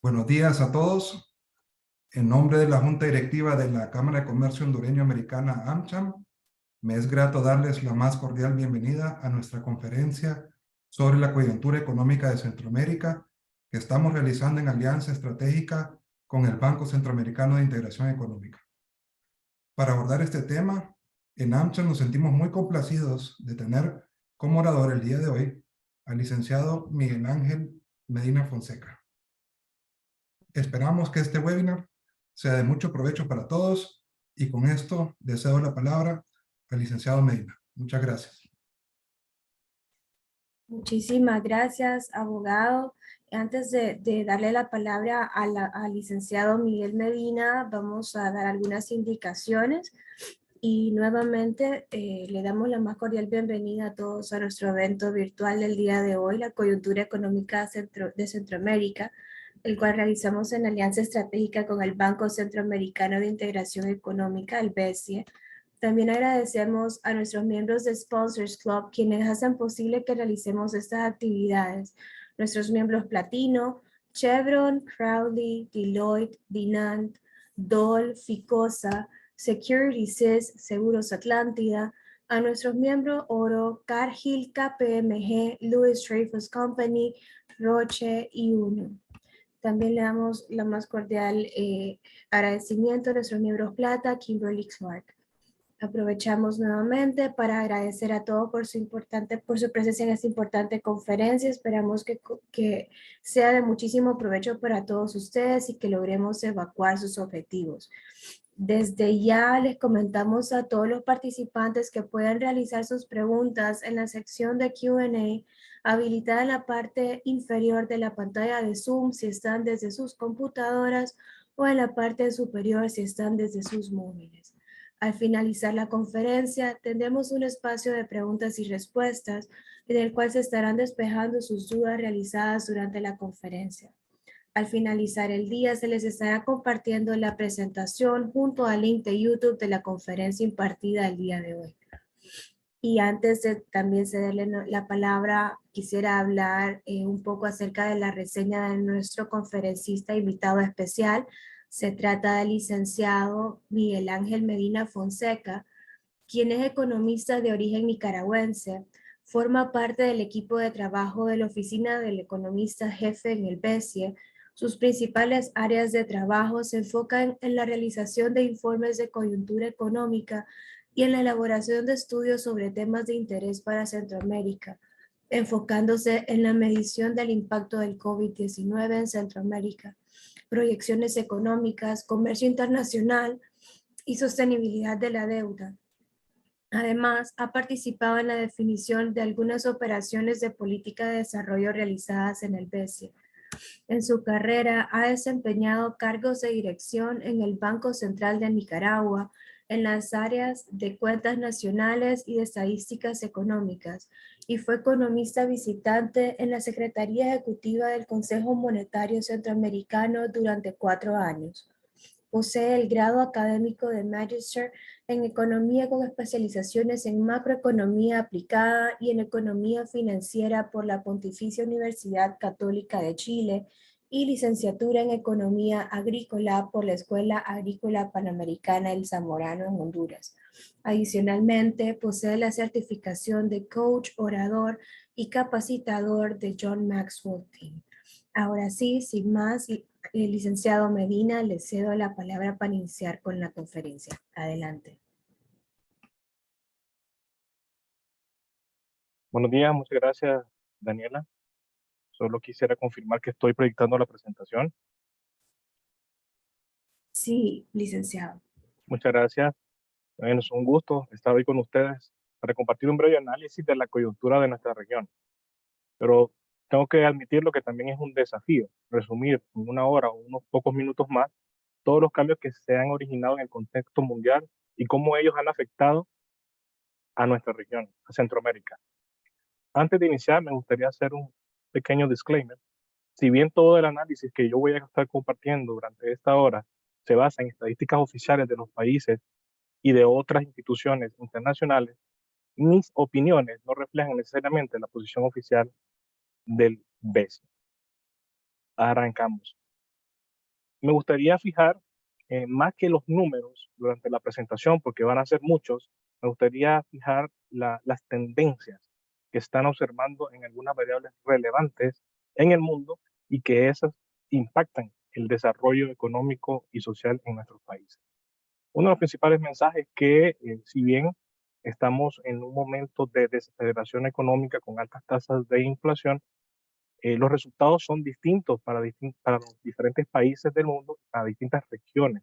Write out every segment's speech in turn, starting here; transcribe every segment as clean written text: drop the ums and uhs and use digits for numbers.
Buenos días a todos. En nombre de la Junta Directiva de la Cámara de Comercio Hondureño-Americana AmCham, me es grato darles la más cordial bienvenida a nuestra conferencia sobre la coyuntura económica de Centroamérica que estamos realizando en alianza estratégica con el Banco Centroamericano de Integración Económica. Para abordar este tema, en AmCham nos sentimos muy complacidos de tener como orador el día de hoy al licenciado Miguel Ángel Medina Fonseca. Esperamos que este webinar sea de mucho provecho para todos y con esto le cedo la palabra al licenciado Medina. Muchas gracias. Muchísimas gracias, abogado. Antes de darle la palabra al licenciado Miguel Medina, vamos a dar algunas indicaciones y nuevamente le damos la más cordial bienvenida a todos a nuestro evento virtual del día de hoy, la coyuntura económica de Centroamérica, el cual realizamos en alianza estratégica con el Banco Centroamericano de Integración Económica, el BESIE. También agradecemos a nuestros miembros de Sponsors Club, quienes hacen posible que realicemos estas actividades. Nuestros miembros Platino, Chevron, Crowley, Deloitte, Dinant, Dole, Ficosa, Securities, Seguros Atlántida, a nuestros miembros Oro, Cargill, KPMG, Lewis Dreyfus Company, Roche y Uno. También le damos la más cordial agradecimiento a nuestros miembros Plata, Kimberly Clark. Aprovechamos nuevamente para agradecer a todos por su presencia en esta importante conferencia. Esperamos que sea de muchísimo provecho para todos ustedes y que logremos evacuar sus objetivos. Desde ya les comentamos a todos los participantes que pueden realizar sus preguntas en la sección de Q&A habilitada en la parte inferior de la pantalla de Zoom si están desde sus computadoras o en la parte superior si están desde sus móviles. Al finalizar la conferencia, tendremos un espacio de preguntas y respuestas en el cual se estarán despejando sus dudas realizadas durante la conferencia. Al finalizar el día, se les estará compartiendo la presentación junto al link de YouTube de la conferencia impartida el día de hoy. Y antes de también cederle la palabra, quisiera hablar un poco acerca de la reseña de nuestro conferencista invitado especial. Se trata del licenciado Miguel Ángel Medina Fonseca, quien es economista de origen nicaragüense, forma parte del equipo de trabajo de la Oficina del Economista Jefe en el BESIE. Sus principales áreas de trabajo se enfocan en la realización de informes de coyuntura económica y en la elaboración de estudios sobre temas de interés para Centroamérica, enfocándose en la medición del impacto del COVID-19 en Centroamérica, proyecciones económicas, comercio internacional y sostenibilidad de la deuda. Además, ha participado en la definición de algunas operaciones de política de desarrollo realizadas en el BESIE. En su carrera ha desempeñado cargos de dirección en el Banco Central de Nicaragua, en las áreas de cuentas nacionales y de estadísticas económicas, y fue economista visitante en la Secretaría Ejecutiva del Consejo Monetario Centroamericano durante 4 años. Posee el grado académico de Magister en Economía con especializaciones en Macroeconomía Aplicada y en Economía Financiera por la Pontificia Universidad Católica de Chile y licenciatura en Economía Agrícola por la Escuela Agrícola Panamericana El Zamorano en Honduras. Adicionalmente, posee la certificación de Coach, Orador y Capacitador de John Maxwell Team. Ahora sí, sin más, licenciado Medina, le cedo la palabra para iniciar con la conferencia. Adelante. Buenos días, muchas gracias, Daniela. Solo quisiera confirmar que estoy proyectando la presentación. Sí, licenciado. Muchas gracias. Bueno, es un gusto estar hoy con ustedes para compartir un breve análisis de la coyuntura de nuestra región. Pero tengo que admitirlo que también es un desafío resumir en 1 hora o unos pocos minutos más todos los cambios que se han originado en el contexto mundial y cómo ellos han afectado a nuestra región, a Centroamérica. Antes de iniciar, me gustaría hacer un pequeño disclaimer. Si bien todo el análisis que yo voy a estar compartiendo durante esta hora se basa en estadísticas oficiales de los países y de otras instituciones internacionales, mis opiniones no reflejan necesariamente la posición oficial del BESIE. Arrancamos. Me gustaría fijar, más que los números durante la presentación, porque van a ser muchos, me gustaría fijar las tendencias que están observando en algunas variables relevantes en el mundo y que esas impactan el desarrollo económico y social en nuestros países. Uno de los principales mensajes que, si bien estamos en un momento de desaceleración económica con altas tasas de inflación, los resultados son distintos para los diferentes países del mundo, a distintas regiones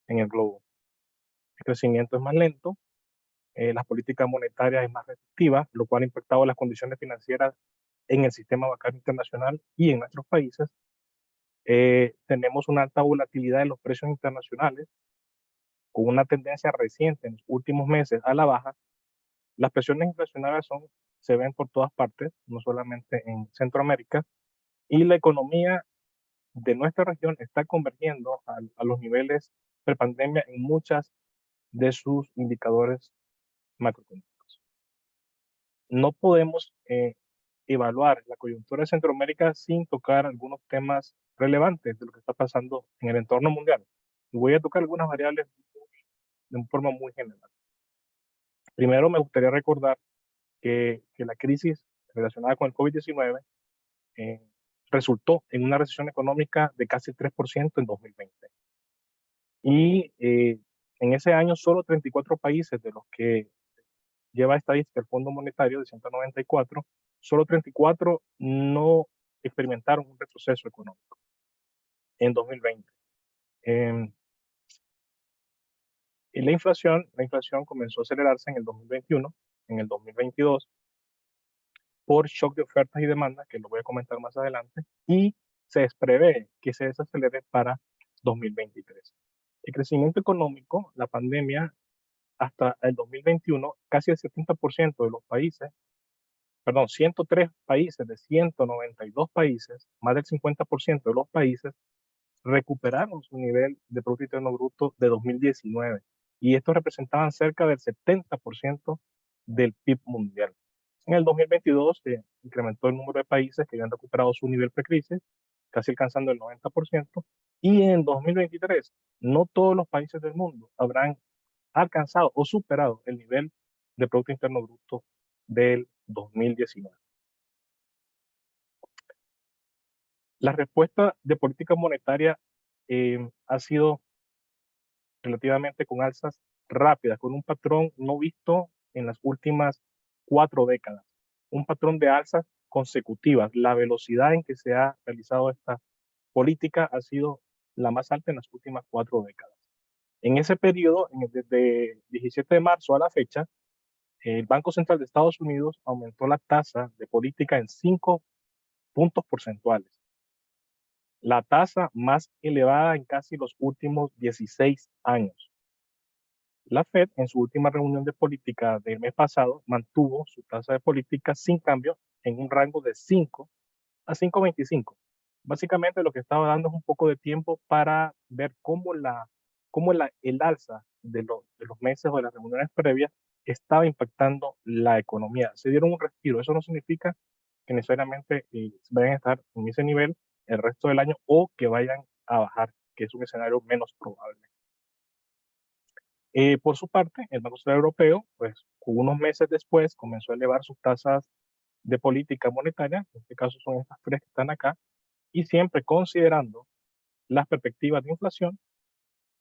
en el globo. El crecimiento es más lento, las políticas monetarias es más restrictivas, lo cual ha impactado las condiciones financieras en el sistema bancario internacional y en nuestros países. Tenemos una alta volatilidad en los precios internacionales, con una tendencia reciente en los últimos meses a la baja. Las presiones inflacionarias se ven por todas partes, no solamente en Centroamérica, y la economía de nuestra región está convergiendo a los niveles prepandemia en muchas de sus indicadores macroeconómicos. No podemos evaluar la coyuntura de Centroamérica sin tocar algunos temas relevantes de lo que está pasando en el entorno mundial. Y voy a tocar algunas variables de forma muy general. Primero, me gustaría recordar que la crisis relacionada con el COVID-19 resultó en una recesión económica de casi el 3% en 2020. Y en ese año solo 34 países de los que lleva estadística el Fondo Monetario de 194, solo 34 no experimentaron un retroceso económico en 2020. Y la inflación comenzó a acelerarse en el 2021, en el 2022, por shock de ofertas y demandas, que lo voy a comentar más adelante, y se prevé que se desacelere para 2023. El crecimiento económico, la pandemia, hasta el 2021, casi el 70% de los países, 103 países de 192 países, más del 50% de los países, recuperaron su nivel de Producto Interno Bruto de 2019. Y estos representaban cerca del 70% del PIB mundial. En el 2022 se incrementó el número de países que habían recuperado su nivel precrisis, casi alcanzando el 90%. Y en 2023, no todos los países del mundo habrán alcanzado o superado el nivel de Producto Interno Bruto del 2019. La respuesta de política monetaria ha sido relativamente con alzas rápidas, con un patrón no visto en las últimas 4 décadas. Un patrón de alzas consecutivas. La velocidad en que se ha realizado esta política ha sido la más alta en las últimas 4 décadas. En ese periodo, desde 17 de marzo a la fecha, el Banco Central de Estados Unidos aumentó la tasa de política en 5 puntos porcentuales, la tasa más elevada en casi los últimos 16 años. La Fed, en su última reunión de política del mes pasado, mantuvo su tasa de política sin cambio en un rango de 5 a 5,25. Básicamente lo que estaba dando es un poco de tiempo para ver cómo el alza de los meses o de las reuniones previas estaba impactando la economía. Se dieron un respiro. Eso no significa que necesariamente vayan a estar en ese nivel el resto del año o que vayan a bajar, que es un escenario menos probable. Por su parte, el Banco Central Europeo, pues unos meses después, comenzó a elevar sus tasas de política monetaria, en este caso son estas 3 que están acá, y siempre considerando las perspectivas de inflación,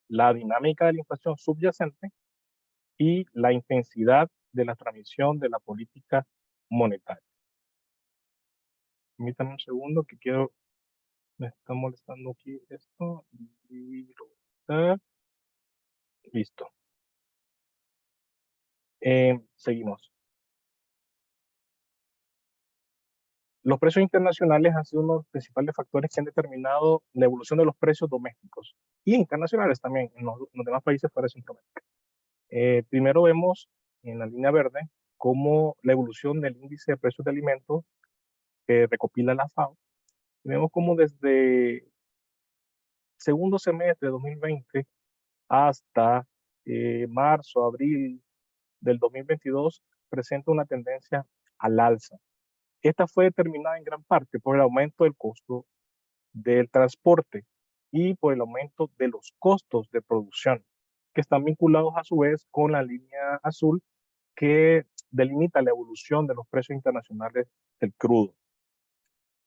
la dinámica de la inflación subyacente y la intensidad de la transmisión de la política monetaria. Permítanme un segundo que me está molestando aquí esto. Listo. Seguimos. Los precios internacionales han sido uno de los principales factores que han determinado la evolución de los precios domésticos y internacionales también en los demás países fuera de Centroamérica. Primero vemos en la línea verde cómo la evolución del índice de precios de alimentos que recopila la FAO. Y vemos cómo desde segundo semestre de 2020 hasta marzo, abril del 2022 presenta una tendencia al alza. Esta fue determinada en gran parte por el aumento del costo del transporte. y por el aumento de los costos de producción, que están vinculados a su vez con la línea azul que delimita la evolución de los precios internacionales del crudo.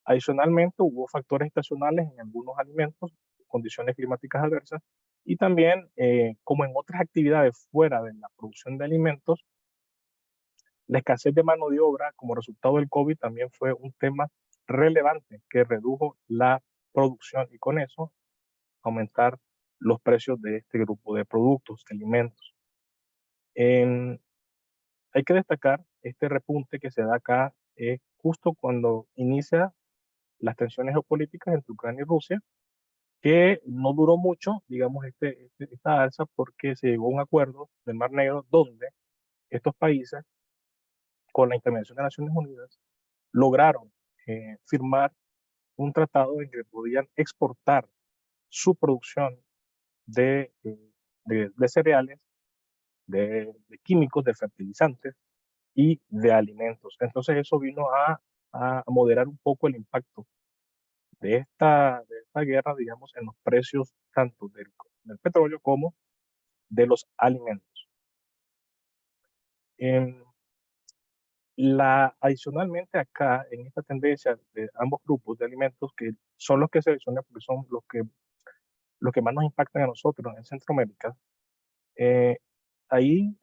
Adicionalmente, hubo factores estacionales en algunos alimentos, condiciones climáticas adversas, y también, como en otras actividades fuera de la producción de alimentos, la escasez de mano de obra como resultado del COVID también fue un tema relevante que redujo la producción y con eso aumentar los precios de este grupo de productos, de alimentos. Hay que destacar este repunte que se da acá justo cuando inicia las tensiones geopolíticas entre Ucrania y Rusia, que no duró mucho, digamos, esta alza porque se llegó a un acuerdo del Mar Negro donde estos países, con la intervención de Naciones Unidas, lograron firmar un tratado en que podían exportar su producción de cereales, de químicos, de fertilizantes y de alimentos. Entonces eso vino a moderar un poco el impacto de esta guerra, digamos, en los precios tanto del petróleo como de los alimentos. Adicionalmente acá, en esta tendencia de ambos grupos de alimentos, que son los que seleccioné porque son los que más nos impactan a nosotros en Centroamérica, ahí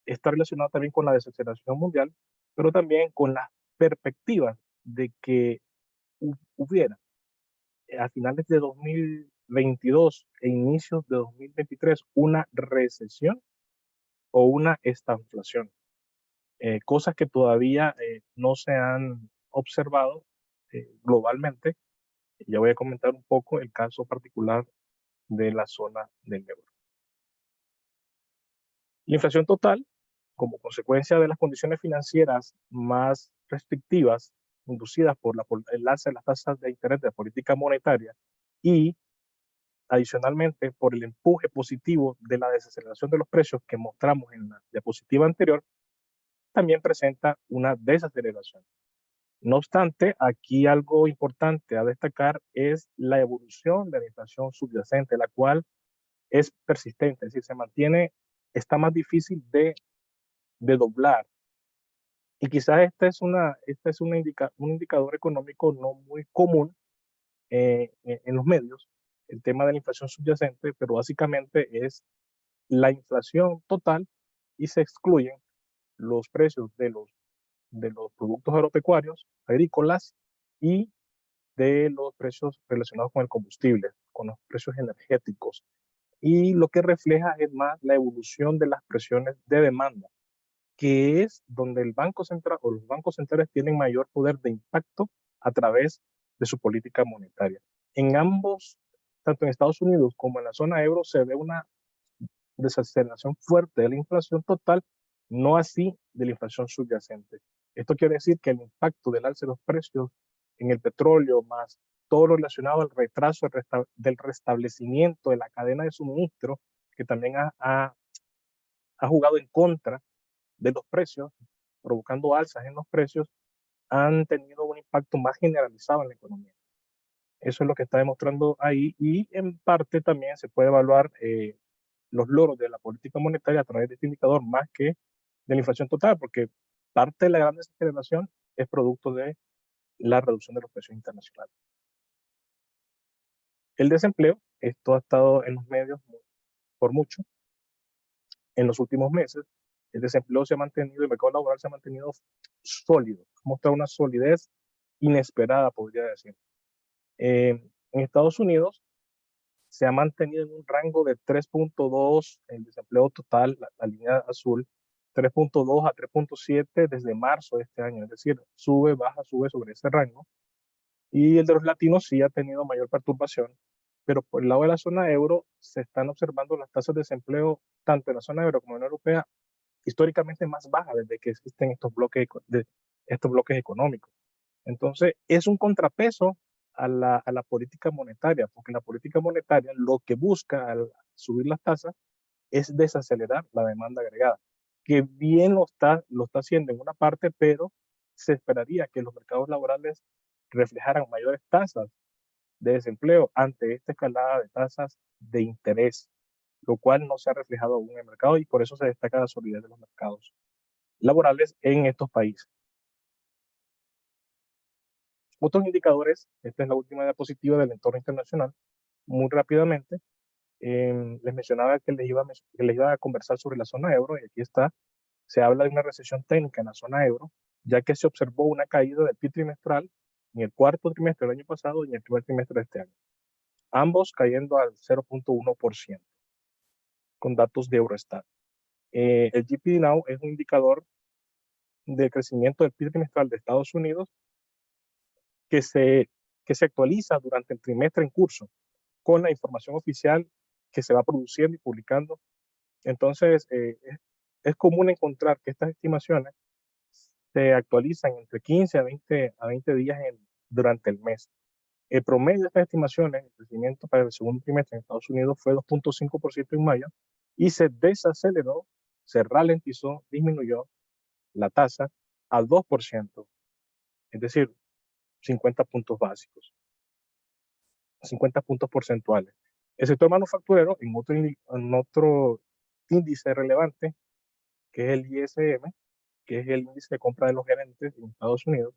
está relacionado también con la desaceleración mundial, pero también con las perspectivas de que hubiera a finales de 2022 e inicios de 2023 una recesión o una estanflación, cosas que todavía no se han observado globalmente. Ya voy a comentar un poco el caso particular de la zona del euro. La inflación total, como consecuencia de las condiciones financieras más restrictivas inducidas por el alza de las tasas de interés de la política monetaria y adicionalmente por el empuje positivo de la desaceleración de los precios que mostramos en la diapositiva anterior, también presenta una desaceleración. No obstante, aquí algo importante a destacar es la evolución de la inflación subyacente, la cual es persistente, es decir, se mantiene, está más difícil de doblar. Y quizás este es un indicador económico no muy común en los medios, el tema de la inflación subyacente, pero básicamente es la inflación total y se excluyen los precios de los productos agropecuarios, agrícolas y de los precios relacionados con el combustible, con los precios energéticos. Y lo que refleja es más la evolución de las presiones de demanda, que es donde el Banco Central o los bancos centrales tienen mayor poder de impacto a través de su política monetaria. En ambos, tanto en Estados Unidos como en la zona euro, se ve una desaceleración fuerte de la inflación total, no así de la inflación subyacente. Esto quiere decir que el impacto del alza de los precios en el petróleo, más todo lo relacionado al retraso del restablecimiento de la cadena de suministro, que también ha jugado en contra de los precios, provocando alzas en los precios, han tenido un impacto más generalizado en la economía. Eso es lo que está demostrando ahí y en parte también se puede evaluar los logros de la política monetaria a través de este indicador más que de la inflación total, porque parte de la gran desaceleración es producto de la reducción de los precios internacionales. El desempleo, esto ha estado en los medios por mucho. En los últimos meses, el desempleo se ha mantenido, el mercado laboral se ha mantenido sólido, ha mostrado una solidez inesperada, podría decir. En Estados Unidos se ha mantenido en un rango de 3.2 el desempleo total, la línea azul, 3.2 a 3.7 desde marzo de este año, es decir, sube, baja, sube sobre ese rango. Y el de los latinos sí ha tenido mayor perturbación, pero por el lado de la zona euro se están observando las tasas de desempleo tanto en la zona euro como en la europea históricamente más bajas desde que existen estos bloques económicos. Entonces, es un contrapeso a la política monetaria, porque la política monetaria lo que busca al subir las tasas es desacelerar la demanda agregada, que bien lo está haciendo en una parte, pero se esperaría que los mercados laborales reflejaran mayores tasas de desempleo ante esta escalada de tasas de interés, lo cual no se ha reflejado aún en el mercado y por eso se destaca la solidez de los mercados laborales en estos países. Otros indicadores, esta es la última diapositiva del entorno internacional, muy rápidamente. Les mencionaba que les iba a conversar sobre la zona euro y aquí está. Se habla de una recesión técnica en la zona euro, ya que se observó una caída del PIB trimestral en el cuarto trimestre del año pasado y en el primer trimestre de este año, ambos cayendo al 0.1%, con datos de Eurostat. El GDP Now es un indicador de crecimiento del PIB trimestral de Estados Unidos que se actualiza durante el trimestre en curso con la información oficial que se va produciendo y publicando. Entonces, es común encontrar que estas estimaciones se actualizan entre 15 a 20 días durante el mes. El promedio de estas estimaciones, el crecimiento para el segundo trimestre en Estados Unidos fue 2.5% en mayo y se desaceleró, se ralentizó, disminuyó la tasa al 2%, es decir, 50 puntos básicos, 50 puntos porcentuales. El sector manufacturero, en otro índice relevante, que es el ISM, que es el índice de compra de los gerentes en Estados Unidos,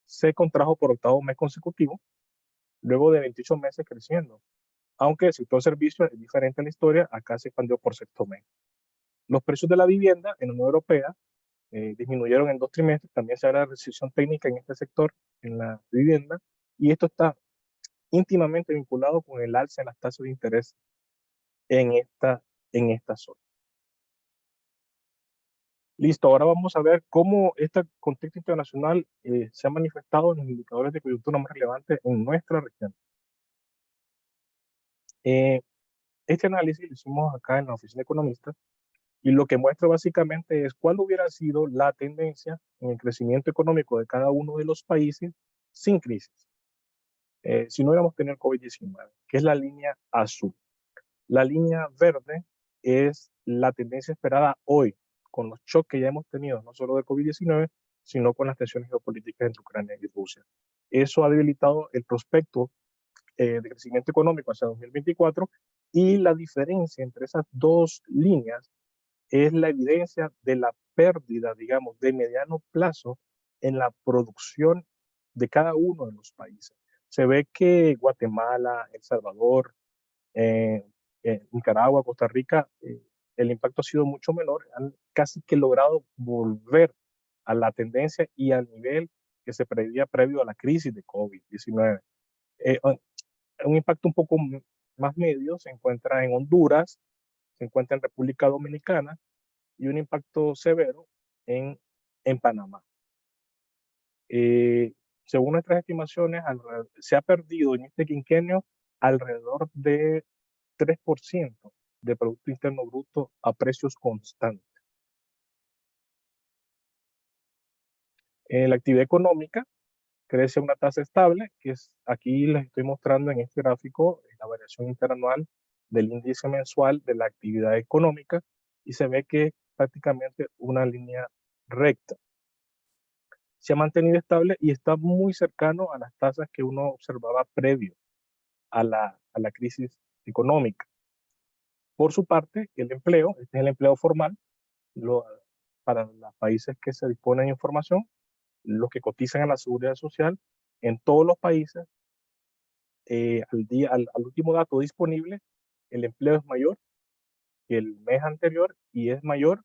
se contrajo por octavo mes consecutivo, luego de 28 meses creciendo. Aunque el sector servicios es diferente en la historia, acá se expandió por sexto mes. Los precios de la vivienda en la Unión Europea disminuyeron en 2 trimestres, también se habla de recesión técnica en este sector, en la vivienda, y esto está íntimamente vinculado con el alza en las tasas de interés en esta zona. Listo, ahora vamos a ver cómo este contexto internacional se ha manifestado en los indicadores de coyuntura más relevantes en nuestra región. Este análisis lo hicimos acá en la Oficina de Economistas y lo que muestra básicamente es cuál hubiera sido la tendencia en el crecimiento económico de cada uno de los países sin crisis, si no hubiéramos tenido el COVID-19, que es la línea azul. La línea verde es la tendencia esperada hoy, con los shocks que ya hemos tenido, no solo del COVID-19, sino con las tensiones geopolíticas entre Ucrania y Rusia. Eso ha debilitado el prospecto de crecimiento económico hacia 2024 y la diferencia entre esas dos líneas es la evidencia de la pérdida, digamos, de mediano plazo en la producción de cada uno de los países. Se ve que Guatemala, El Salvador, Nicaragua, Costa Rica, el impacto ha sido mucho menor, han casi que logrado volver a la tendencia y al nivel que se preveía previo a la crisis de COVID-19. Un impacto un poco más medio se encuentra en Honduras, se encuentra en República Dominicana y un impacto severo en Panamá. Según nuestras estimaciones, se ha perdido en este quinquenio alrededor de 3% de Producto Interno Bruto a precios constantes. La actividad económica crece a una tasa estable, que es aquí les estoy mostrando en este gráfico la variación interanual del índice mensual de la actividad económica y se ve que es prácticamente una línea recta. Se ha mantenido estable y está muy cercano a las tasas que uno observaba previo a la crisis económica. Por su parte, el empleo, este es el empleo formal, para los países que se disponen de información, los que cotizan a la seguridad social, en todos los países, al último dato disponible, el empleo es mayor que el mes anterior y es mayor,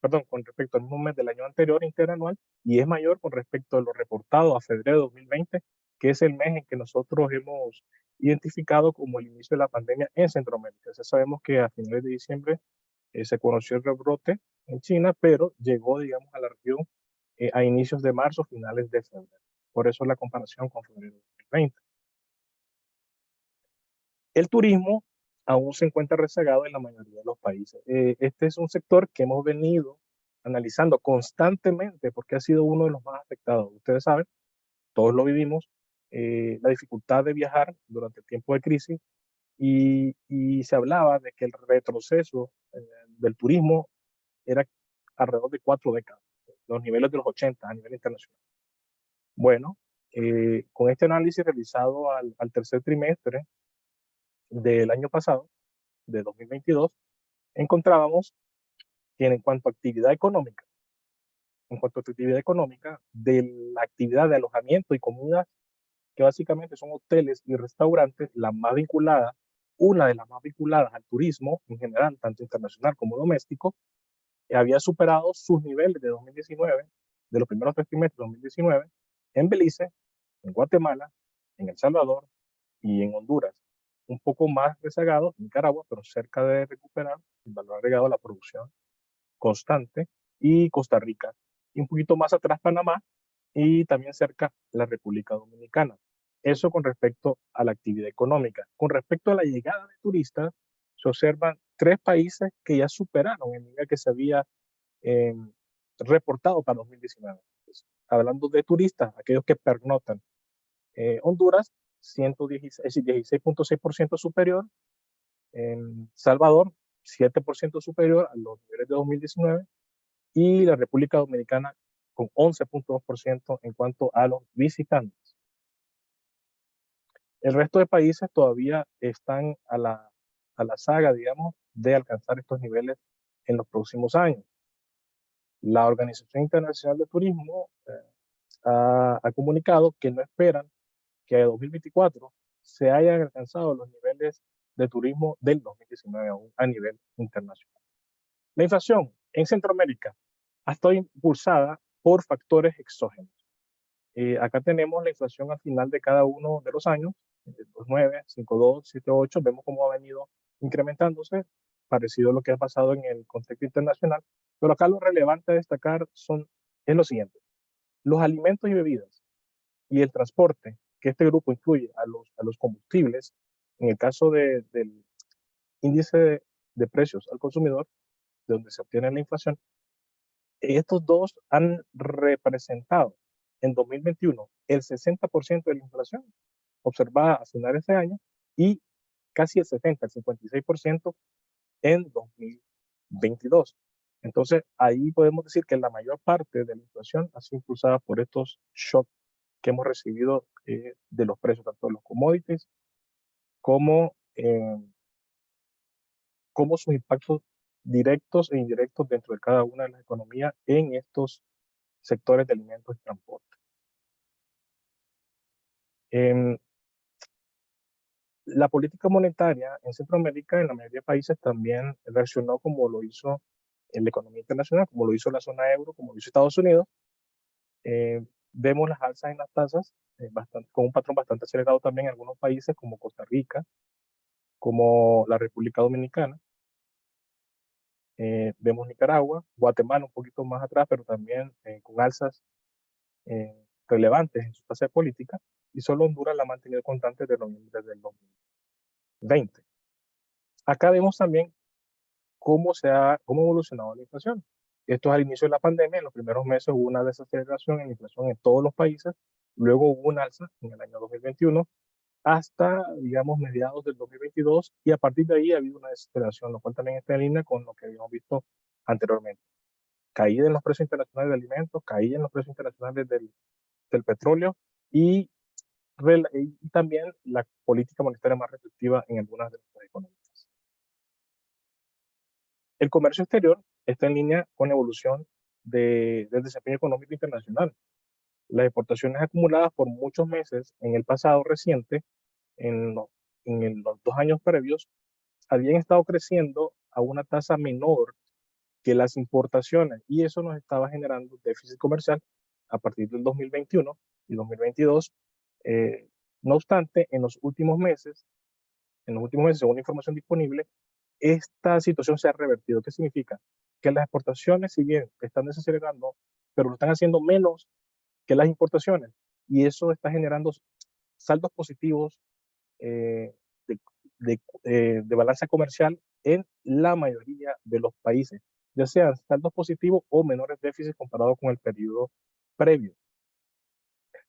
perdón, con respecto al mismo mes del año anterior interanual y es mayor con respecto a lo reportado a febrero de 2020, que es el mes en que nosotros hemos identificado como el inicio de la pandemia en Centroamérica. Ya sabemos que a finales de diciembre se conoció el rebrote en China, pero llegó, digamos, a la región a inicios de marzo, finales de febrero. Por eso la comparación con febrero de 2020. El turismo aún se encuentra rezagado en la mayoría de los países. Este es un sector que hemos venido analizando constantemente porque ha sido uno de los más afectados. Ustedes saben, todos lo vivimos, la dificultad de viajar durante el tiempo de crisis y se hablaba de que el retroceso del turismo era alrededor de 4 décadas, los niveles de los 80 a nivel internacional. Bueno, Con este análisis realizado al tercer trimestre del año pasado, de 2022, encontrábamos que en cuanto a actividad económica, de la actividad de alojamiento y comidas, que básicamente son hoteles y restaurantes, una de las más vinculadas al turismo en general, tanto internacional como doméstico, había superado sus niveles de 2019, de los primeros 3 trimestres de 2019, en Belice, en Guatemala, en El Salvador y en Honduras. Un poco más rezagado en Nicaragua, pero cerca de recuperar el valor agregado a la producción constante, y Costa Rica. Y un poquito más atrás Panamá, y también cerca la República Dominicana. Eso con respecto a la actividad económica. Con respecto a la llegada de turistas, se observan 3 países que ya superaron el nivel que se había eh, reportado para 2019. Pues, hablando de turistas, aquellos que pernoctan, Honduras, 16.6% superior, en Salvador, 7% superior a los niveles de 2019, y la República Dominicana con 11.2% en cuanto a los visitantes. El resto de países todavía están a la saga, digamos, de alcanzar estos niveles en los próximos años. La Organización Internacional de Turismo ha comunicado que no esperan que en 2024 se hayan alcanzado los niveles de turismo del 2019 aún a nivel internacional. La inflación en Centroamérica ha estado impulsada por factores exógenos. Acá tenemos la inflación al final de cada uno de los años, 2.9, 5.2, 7.8, vemos cómo ha venido incrementándose, parecido a lo que ha pasado en el contexto internacional, pero acá lo relevante a destacar es lo siguiente: los alimentos y bebidas y el transporte, que este grupo incluye a los combustibles, en el caso del índice de precios al consumidor, de donde se obtiene la inflación, estos dos han representado en 2021 el 60% de la inflación observada a finales de año, y casi el 56% en 2022. Entonces, ahí podemos decir que la mayor parte de la inflación ha sido impulsada por estos shocks que hemos recibido de los precios, tanto de los commodities como, como sus impactos directos e indirectos dentro de cada una de las economías en estos sectores de alimentos y transporte. La política monetaria en Centroamérica, en la mayoría de países, también reaccionó como lo hizo la economía internacional, como lo hizo la zona euro, como lo hizo Estados Unidos. Vemos las alzas en las tasas con un patrón bastante acelerado también en algunos países como Costa Rica, como la República Dominicana. Vemos Nicaragua, Guatemala un poquito más atrás, pero también con alzas relevantes en su tasa de política, y solo Honduras la ha mantenido constante desde noviembre del 2020. Acá vemos también cómo ha evolucionado la inflación. Esto es al inicio de la pandemia. En los primeros meses hubo una desaceleración en la inflación en todos los países, luego hubo un alza en el año 2021 hasta, digamos, mediados del 2022, y a partir de ahí ha habido una desaceleración, lo cual también está en línea con lo que habíamos visto anteriormente. Caída en los precios internacionales de alimentos, caída en los precios internacionales del petróleo, y también la política monetaria más restrictiva en algunas de nuestras economías. El comercio exterior está en línea con la evolución del desempeño económico internacional. Las exportaciones acumuladas por muchos meses en el pasado reciente, en los 2 años previos, habían estado creciendo a una tasa menor que las importaciones, y eso nos estaba generando déficit comercial a partir del 2021 y 2022. No obstante, en los últimos meses, según la información disponible, esta situación se ha revertido. ¿Qué significa? Que las exportaciones, si bien están desacelerando, pero lo están haciendo menos que las importaciones, y eso está generando saldos positivos de balanza comercial en la mayoría de los países, ya sean saldos positivos o menores déficits comparado con el periodo previo.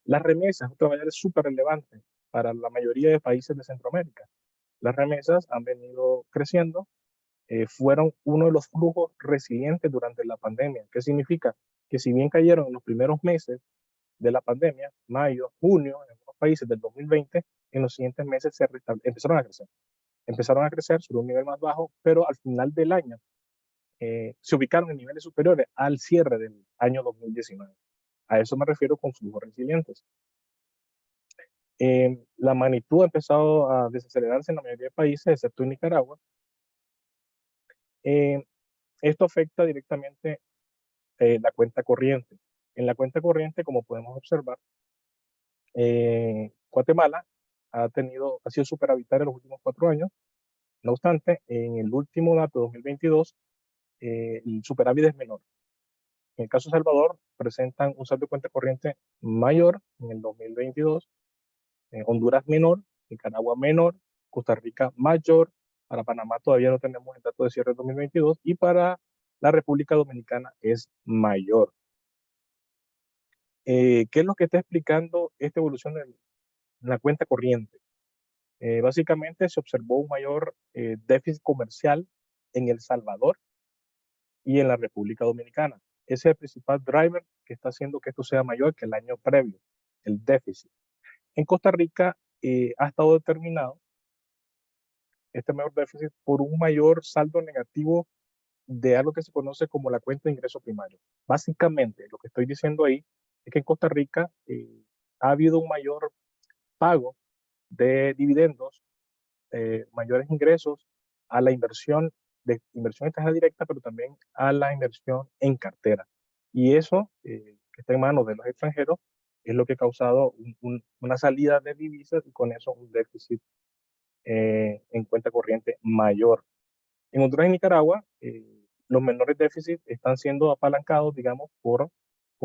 Las remesas, otra variable súper relevante para la mayoría de países de Centroamérica. Las remesas han venido creciendo, fueron uno de los flujos resilientes durante la pandemia. ¿Qué significa? Que si bien cayeron en los primeros meses de la pandemia, mayo, junio, en algunos países del 2020, en los siguientes meses empezaron a crecer. Empezaron a crecer sobre un nivel más bajo, pero al final del año se ubicaron en niveles superiores al cierre del año 2019. A eso me refiero con flujos resilientes. La magnitud ha empezado a desacelerarse en la mayoría de países, excepto en Nicaragua. Esto afecta directamente la cuenta corriente. En la cuenta corriente, como podemos observar, Guatemala ha sido superavitaria en los últimos 4 años. No obstante, en el último dato 2022, el superávit es menor. En el caso de Salvador, presentan un saldo de cuenta corriente mayor en el 2022, Honduras menor, Nicaragua menor, Costa Rica mayor, para Panamá todavía no tenemos el dato de cierre de 2022 y para la República Dominicana es mayor. ¿Qué es lo que está explicando esta evolución en la cuenta corriente? Básicamente se observó un mayor déficit comercial en El Salvador y en la República Dominicana. Ese es el principal driver que está haciendo que esto sea mayor que el año previo, el déficit. En Costa Rica ha estado determinado este mayor déficit por un mayor saldo negativo de algo que se conoce como la cuenta de ingreso primario. Básicamente, lo que estoy diciendo ahí es que en Costa Rica ha habido un mayor pago de dividendos, mayores ingresos a la inversión extranjera directa, pero también a la inversión en cartera. Y eso, que está en manos de los extranjeros, es lo que ha causado una salida de divisas y con eso un déficit en cuenta corriente mayor. En Honduras y Nicaragua, los menores déficits están siendo apalancados, digamos, por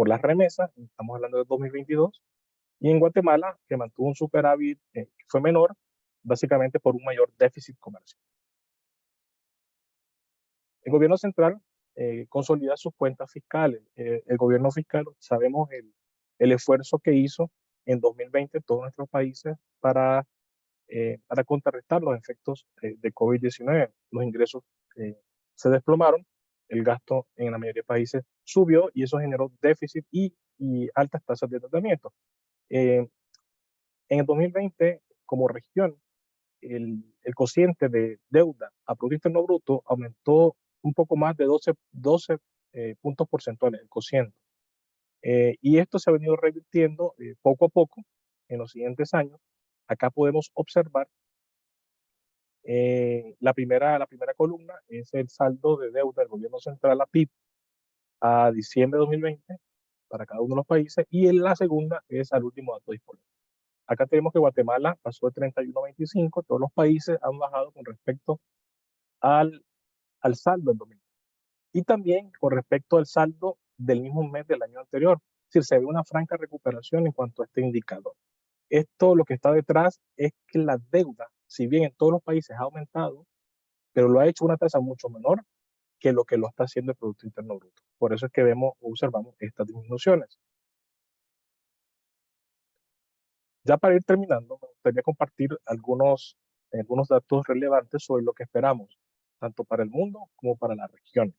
las remesas, estamos hablando de 2022, y en Guatemala, que mantuvo un superávit que fue menor, básicamente por un mayor déficit comercial. El gobierno central consolida sus cuentas fiscales. El gobierno fiscal, sabemos el esfuerzo que hizo en 2020 todos nuestros países para contrarrestar los efectos de COVID-19. Los ingresos se desplomaron, el gasto en la mayoría de países subió y eso generó déficit y altas tasas de endeudamiento. En el 2020, como región, el cociente de deuda a Producto Interno Bruto aumentó un poco más de 12 puntos porcentuales, el cociente. Y esto se ha venido revirtiendo poco a poco en los siguientes años. Acá podemos observar la primera columna es el saldo de deuda del gobierno central a PIB a diciembre de 2020 para cada uno de los países y en la segunda es al último dato disponible. Acá tenemos que Guatemala pasó de 31 a 25, todos los países han bajado con respecto al saldo del 2020 y también con respecto al saldo del mismo mes del año anterior. Es decir, se ve una franca recuperación en cuanto a este indicador. Esto lo que está detrás es que la deuda, si bien en todos los países ha aumentado, pero lo ha hecho a una tasa mucho menor que lo está haciendo el Producto Interno Bruto. Por eso es que observamos estas disminuciones. Ya para ir terminando, me gustaría compartir algunos datos relevantes sobre lo que esperamos, tanto para el mundo como para la región.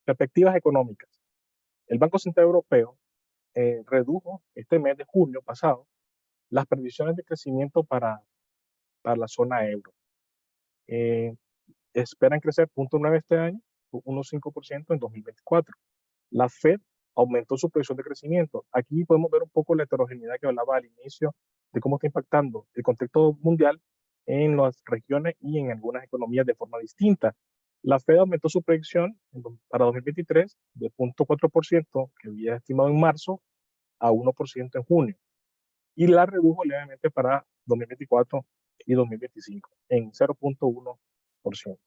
Perspectivas económicas. El Banco Central Europeo redujo este mes de junio pasado las previsiones de crecimiento para la zona euro. Esperan crecer 0.9 este año, 1.5% en 2024. La Fed aumentó su previsión de crecimiento. Aquí podemos ver un poco la heterogeneidad que hablaba al inicio de cómo está impactando el contexto mundial en las regiones y en algunas economías de forma distinta. La Fed aumentó su predicción para 2023 de 0.4%, que había estimado en marzo, a 1% en junio. Y la redujo levemente para 2024 y 2025 en 0.1%.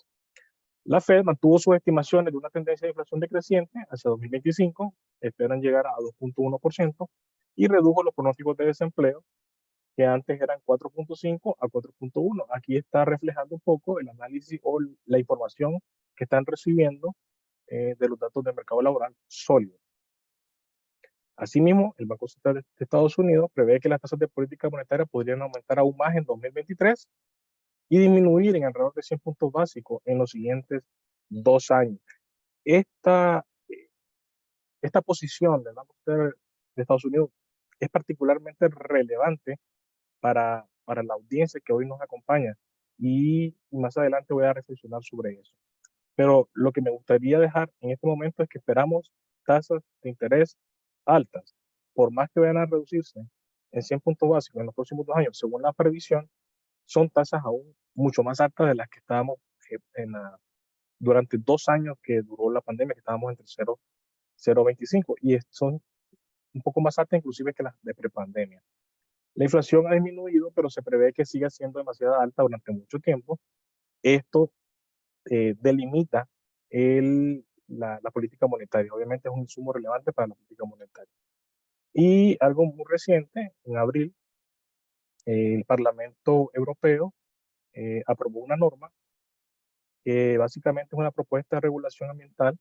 La Fed mantuvo sus estimaciones de una tendencia de inflación decreciente hacia 2025, esperan llegar a 2.1%, y redujo los pronósticos de desempleo, que antes eran 4.5 a 4.1. Aquí está reflejando un poco el análisis o la información que están recibiendo de los datos del mercado laboral sólido. Asimismo, el Banco Central de Estados Unidos prevé que las tasas de política monetaria podrían aumentar aún más en 2023 y disminuir en alrededor de 100 puntos básicos en los siguientes 2 años. Esta posición del Banco Central Estados Unidos es particularmente relevante para la audiencia que hoy nos acompaña, y más adelante voy a reflexionar sobre eso. Pero lo que me gustaría dejar en este momento es que esperamos tasas de interés altas, por más que vayan a reducirse en 100 puntos básicos en los próximos 2 años, según la previsión, son tasas aún mucho más altas de las que estábamos durante 2 años que duró la pandemia, que estábamos entre 0,25, y son un poco más altas inclusive que las de prepandemia. La inflación ha disminuido, pero se prevé que siga siendo demasiado alta durante mucho tiempo. Esto delimita la política monetaria. Obviamente es un insumo relevante para la política monetaria. Y algo muy reciente, en abril, el Parlamento Europeo aprobó una norma que básicamente es una propuesta de regulación ambiental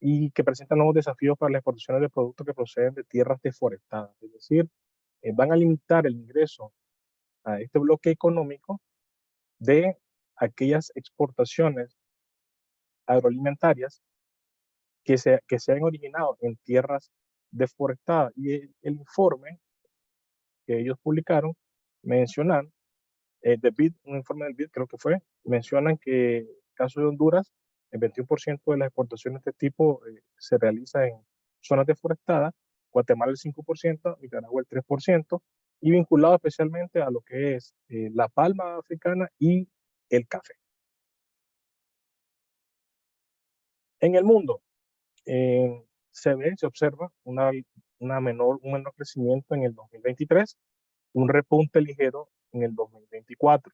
y que presenta nuevos desafíos para las exportaciones de productos que proceden de tierras deforestadas. Es decir, van a limitar el ingreso a este bloque económico de aquellas exportaciones agroalimentarias que se han originado en tierras deforestadas. Y el informe que ellos publicaron mencionan, un informe del BID creo que fue, mencionan que en el caso de Honduras, el 21% de las exportaciones de este tipo se realiza en zonas deforestadas, Guatemala el 5%, Nicaragua el 3%, y vinculado especialmente a lo que es la palma africana y el café. En el mundo, se observa un menor crecimiento en el 2023, un repunte ligero en el 2024.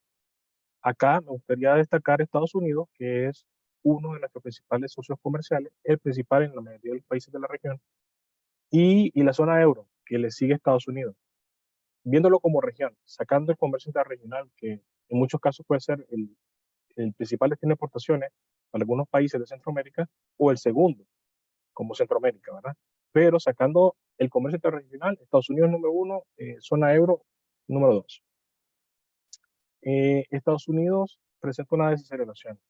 Acá me gustaría destacar Estados Unidos, que es uno de nuestros principales socios comerciales, el principal en la mayoría de los países de la región, y la zona euro, que le sigue a Estados Unidos. Viéndolo como región, sacando el comercio interregional, que en muchos casos puede ser el principal destino de exportaciones para algunos países de Centroamérica, o el segundo, como Centroamérica, ¿verdad? Pero sacando el comercio interregional, Estados Unidos número 1, zona euro número 2. Estados Unidos presenta una desaceleración,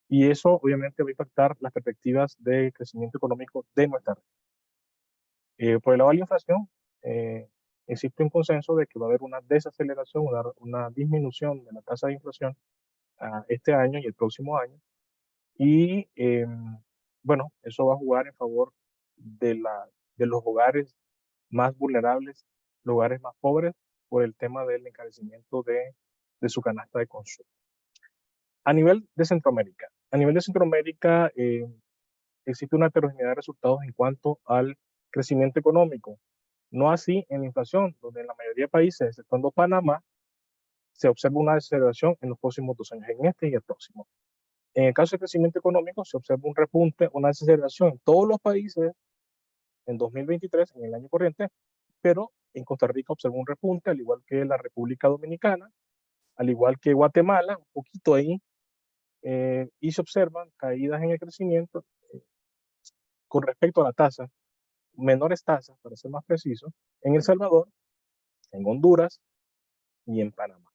y eso obviamente va a impactar las perspectivas de crecimiento económico de nuestra región. Por el lado de la inflación, existe un consenso de que va a haber una desaceleración, una disminución de la tasa de inflación este año y el próximo año, y bueno, eso va a jugar en favor de los hogares más vulnerables, los hogares más pobres, por el tema del encarecimiento de su canasta de consumo. A nivel de Centroamérica, existe una heterogeneidad de resultados en cuanto al crecimiento económico. No así en la inflación, donde en la mayoría de países, exceptuando Panamá, se observa una desaceleración en los próximos 2 años, en este y el próximo. En el caso de crecimiento económico, se observa un repunte, una desaceleración en todos los países en 2023, en el año corriente, pero en Costa Rica observa un repunte, al igual que la República Dominicana, al igual que Guatemala, un poquito ahí, y se observan caídas en el crecimiento con respecto a la tasa, menores tasas, para ser más preciso, en El Salvador, en Honduras y en Panamá.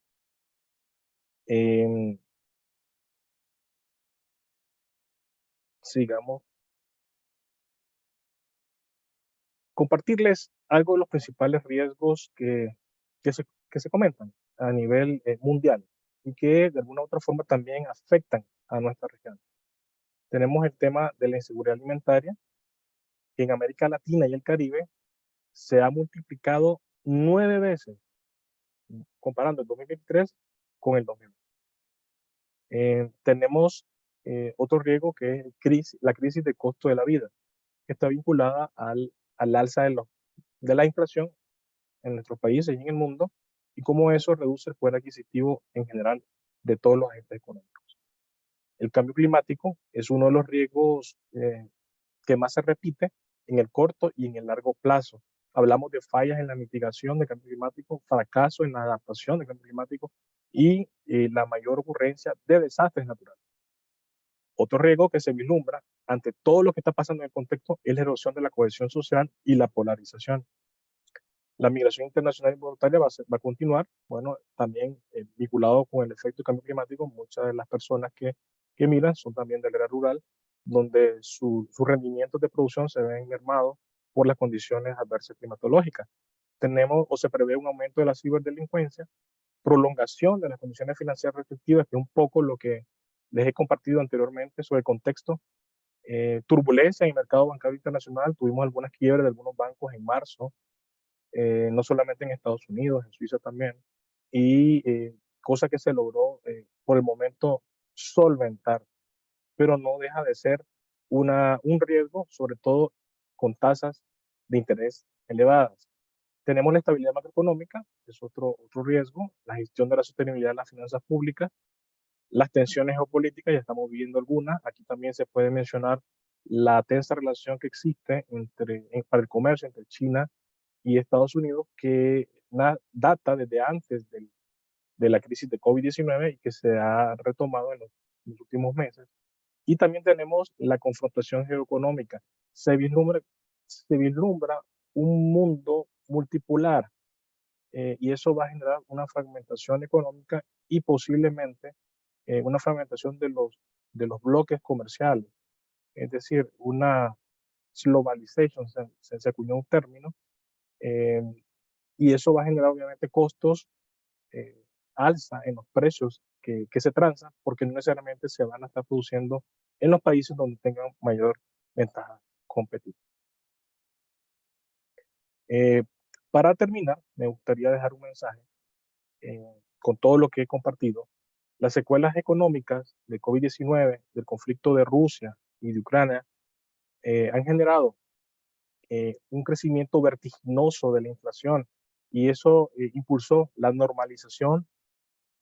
Sigamos. Compartirles algo de los principales riesgos que se comentan a nivel mundial y que de alguna u otra forma también afectan a nuestra región. Tenemos el tema de la inseguridad alimentaria, que en América Latina y el Caribe se ha multiplicado 9 veces, comparando el 2023 con el 2020. Tenemos otro riesgo, que es la crisis de costo de la vida, que está vinculada al alza de la inflación en nuestros países y en el mundo, y cómo eso reduce el poder adquisitivo en general de todos los agentes económicos. El cambio climático es uno de los riesgos que más se repite en el corto y en el largo plazo. Hablamos de fallas en la mitigación del cambio climático, fracaso en la adaptación del cambio climático y la mayor ocurrencia de desastres naturales. Otro riesgo que se vislumbra ante todo lo que está pasando en el contexto es la erosión de la cohesión social y la polarización. La migración internacional involuntaria va a continuar, bueno, también vinculado con el efecto del cambio climático. Muchas de las personas que migran son también del área rural, donde sus rendimientos de producción se ven mermados por las condiciones adversas climatológicas. Tenemos o se prevé un aumento de la ciberdelincuencia, prolongación de las condiciones financieras restrictivas, que es un poco lo que les he compartido anteriormente sobre el contexto, turbulencia en el mercado bancario internacional. Tuvimos algunas quiebras de algunos bancos en marzo, no solamente en Estados Unidos, en Suiza también, y cosa que se logró por el momento solventar, pero no deja de ser un riesgo, sobre todo con tasas de interés elevadas. Tenemos la estabilidad macroeconómica, que es otro riesgo, la gestión de la sostenibilidad de las finanzas públicas, las tensiones geopolíticas, ya estamos viviendo algunas. Aquí también se puede mencionar la tensa relación que existe para el comercio entre China y Estados Unidos, que data desde antes de la crisis de COVID-19 y que se ha retomado en los últimos meses. Y también tenemos la confrontación geoeconómica. Se vislumbra un mundo multipolar, y eso va a generar una fragmentación económica y posiblemente una fragmentación de los bloques comerciales. Es decir, una globalization, se acuñó un término, eh, y eso va a generar obviamente costos, eh, alza en los precios que se transan, porque no necesariamente se van a estar produciendo en los países donde tengan mayor ventaja competitiva. Eh, para terminar, me gustaría dejar un mensaje con todo lo que he compartido. Las secuelas económicas de COVID-19, del conflicto de Rusia y de Ucrania, han generado un crecimiento vertiginoso de la inflación, y eso impulsó la normalización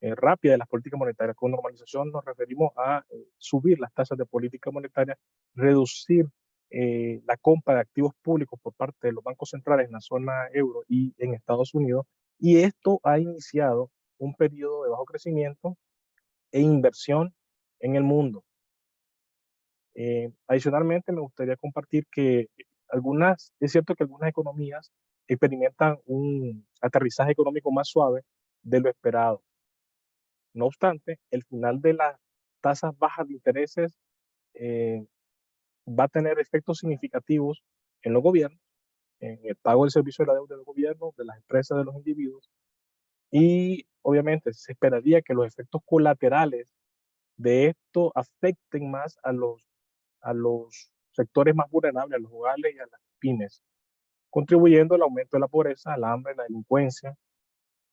rápida de las políticas monetarias. Con normalización nos referimos a subir las tasas de política monetaria, reducir la compra de activos públicos por parte de los bancos centrales en la zona euro y en Estados Unidos, y esto ha iniciado un periodo de bajo crecimiento e inversión en el mundo. Adicionalmente, me gustaría compartir que es cierto que algunas economías experimentan un aterrizaje económico más suave de lo esperado. No obstante, el final de las tasas bajas de intereses eh, va a tener efectos significativos en los gobiernos, en el pago del servicio de la deuda del gobierno, de las empresas, de los individuos, y obviamente se esperaría que los efectos colaterales de esto afecten más a los sectores más vulnerables, a los hogares y a las pymes, contribuyendo al aumento de la pobreza, al hambre, la delincuencia,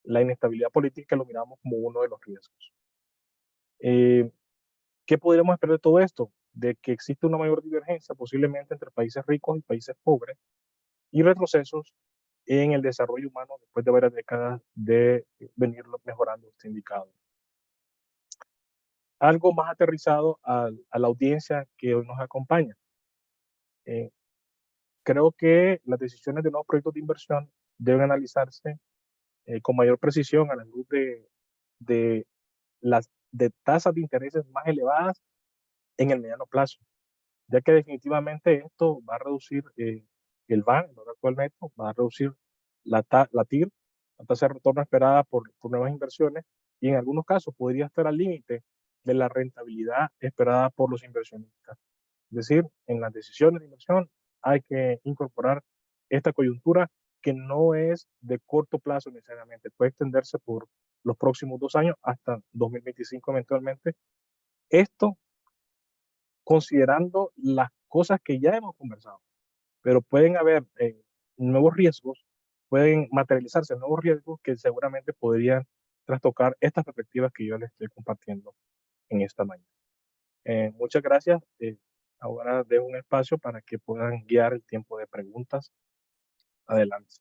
la inestabilidad política, que lo miramos como uno de los riesgos. ¿Qué podríamos esperar de todo esto? De que existe una mayor divergencia posiblemente entre países ricos y países pobres, y retrocesos en el desarrollo humano después de varias décadas de venir mejorando este indicador. Algo más aterrizado a la audiencia que hoy nos acompaña. Creo que las decisiones de nuevos proyectos de inversión deben analizarse con mayor precisión a la luz de las tasas de intereses más elevadas en el mediano plazo, ya que definitivamente esto va a reducir el VAN, el valor actual neto, va a reducir la TIR, la tasa de retorno esperada por nuevas inversiones, y en algunos casos podría estar al límite de la rentabilidad esperada por los inversionistas. Es decir, en las decisiones de inversión hay que incorporar esta coyuntura, que no es de corto plazo necesariamente, puede extenderse por los próximos 2 años hasta 2025 eventualmente. Esto considerando las cosas que ya hemos conversado, pero pueden haber nuevos riesgos, pueden materializarse nuevos riesgos que seguramente podrían trastocar estas perspectivas que yo les estoy compartiendo en esta mañana. Muchas gracias. Ahora dejo un espacio para que puedan guiar el tiempo de preguntas. Adelante.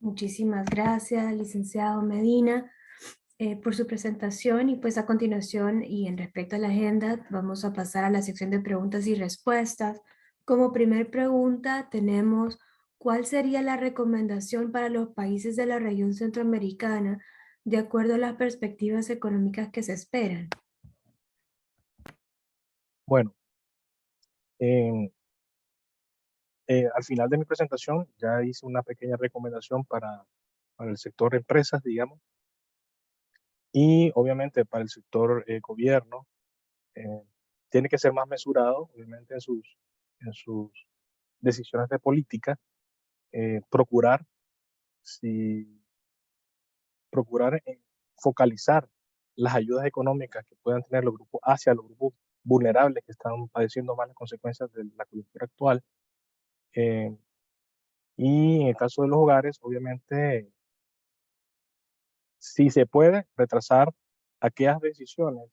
Muchísimas gracias, licenciado Medina, por su presentación, y pues a continuación y en respecto a la agenda vamos a pasar a la sección de preguntas y respuestas. Como primer pregunta tenemos: ¿cuál sería la recomendación para los países de la región centroamericana de acuerdo a las perspectivas económicas que se esperan? Bueno, al final de mi presentación ya hice una pequeña recomendación para el sector empresas, digamos, y obviamente para el sector gobierno. Tiene que ser más mesurado, obviamente, en sus decisiones de política, procurar focalizar las ayudas económicas que puedan tener los grupos hacia los grupos vulnerables que están padeciendo más las consecuencias de la coyuntura actual. Y en el caso de los hogares, obviamente, si se puede, retrasar aquellas decisiones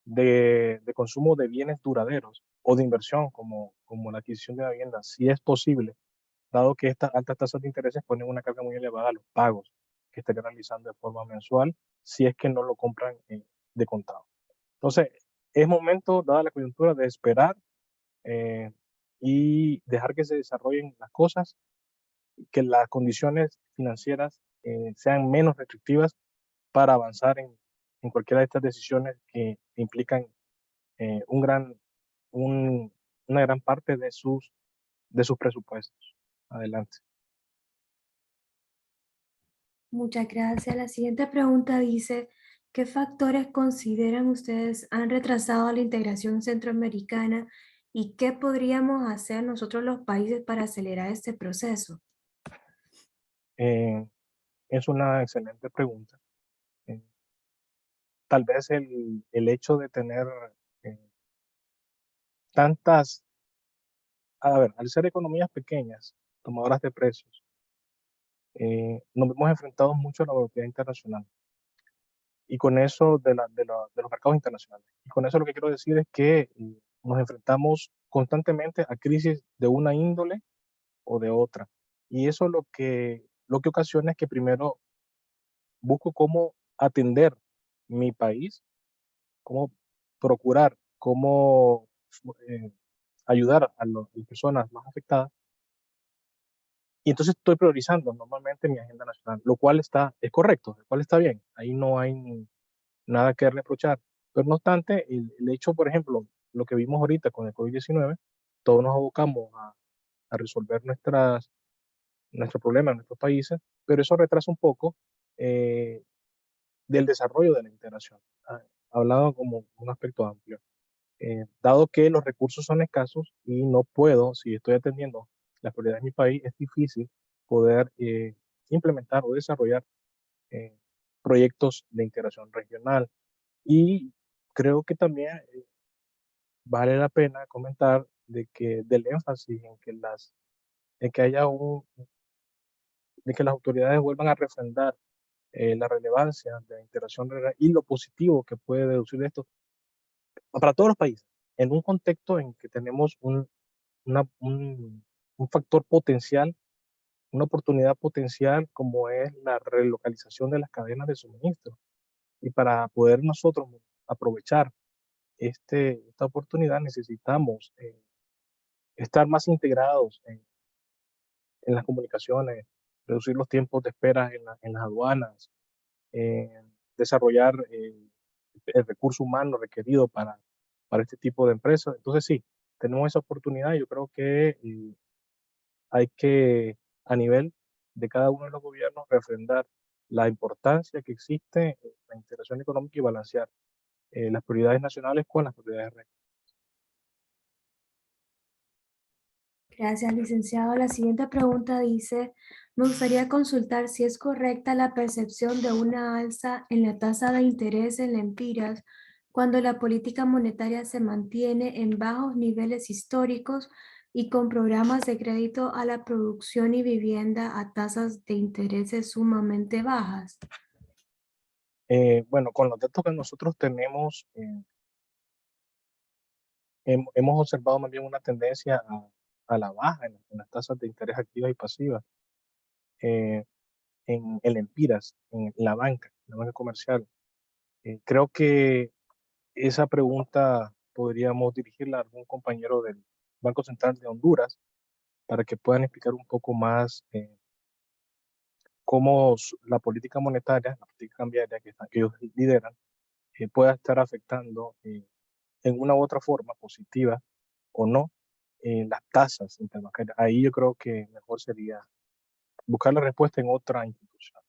de consumo de bienes duraderos o de inversión como la adquisición de la vivienda, si es posible, dado que estas altas tasas de intereses ponen una carga muy elevada a los pagos que estarían realizando de forma mensual si es que no lo compran de contado. Entonces, es momento, dada la coyuntura, de esperar y dejar que se desarrollen las cosas, que las condiciones financieras sean menos restrictivas para avanzar en cualquiera de estas decisiones que implican un una gran parte de sus presupuestos. Adelante. Muchas gracias. La siguiente pregunta dice, ¿qué factores consideran ustedes han retrasado la integración centroamericana y qué podríamos hacer nosotros los países para acelerar este proceso? Es una excelente pregunta. Eh, Tal vez el hecho de tener eh, tantas, a ver, al ser economías pequeñas, tomadoras de precios, nos hemos enfrentado mucho a la volatilidad internacional y con eso de los mercados internacionales. Y con eso lo que quiero decir es que nos enfrentamos constantemente a crisis de una índole o de otra. Y eso lo que ocasiona es que primero busco cómo atender mi país, cómo procurar, cómo eh, ayudar a las personas más afectadas. Y entonces estoy priorizando normalmente mi agenda nacional, lo cual es correcto, lo cual está bien. Ahí no hay nada que reprochar. Pero no obstante, el hecho, por ejemplo, lo que vimos ahorita con el COVID-19, todos nos abocamos a resolver nuestros problemas en nuestros países, pero eso retrasa un poco eh, del desarrollo de la integración, hablado como un aspecto amplio. Dado que los recursos son escasos y no puedo, si estoy atendiendo las prioridades de mi país, es difícil poder implementar o desarrollar eh, proyectos de integración regional. Y creo que también vale la pena comentar de que del énfasis en que en que haya de que las autoridades vuelvan a refrendar la relevancia de la integración regional y lo positivo que puede deducir de esto para todos los países, en un contexto en que tenemos una- un, un factor potencial, una oportunidad potencial como es la relocalización de las cadenas de suministro. Y para poder nosotros aprovechar esta oportunidad necesitamos estar más integrados en las comunicaciones, reducir los tiempos de espera en las aduanas, desarrollar el recurso humano requerido para este tipo de empresas. Entonces sí, tenemos esa oportunidad y yo creo que hay que, a nivel de cada uno de los gobiernos, refrendar la importancia que existe en la integración económica y balancear las prioridades nacionales con las prioridades regionales. Gracias, licenciado. La siguiente pregunta dice, me gustaría consultar si es correcta la percepción de una alza en la tasa de interés en lempiras cuando la política monetaria se mantiene en bajos niveles históricos y con programas de crédito a la producción y vivienda a tasas de intereses sumamente bajas. Bueno, con los datos que nosotros tenemos, hemos observado más bien una tendencia a la baja en las tasas de interés activas y pasivas, eh, en empiras, en la banca comercial. Creo que esa pregunta podríamos dirigirla a algún compañero del Banco Central de Honduras para que puedan explicar un poco más cómo la política monetaria, la política cambiaria que ellos lideran, pueda estar afectando en una u otra forma, positiva o no, las tasas interbancarias. Ahí yo creo que mejor sería buscar la respuesta en otra institución.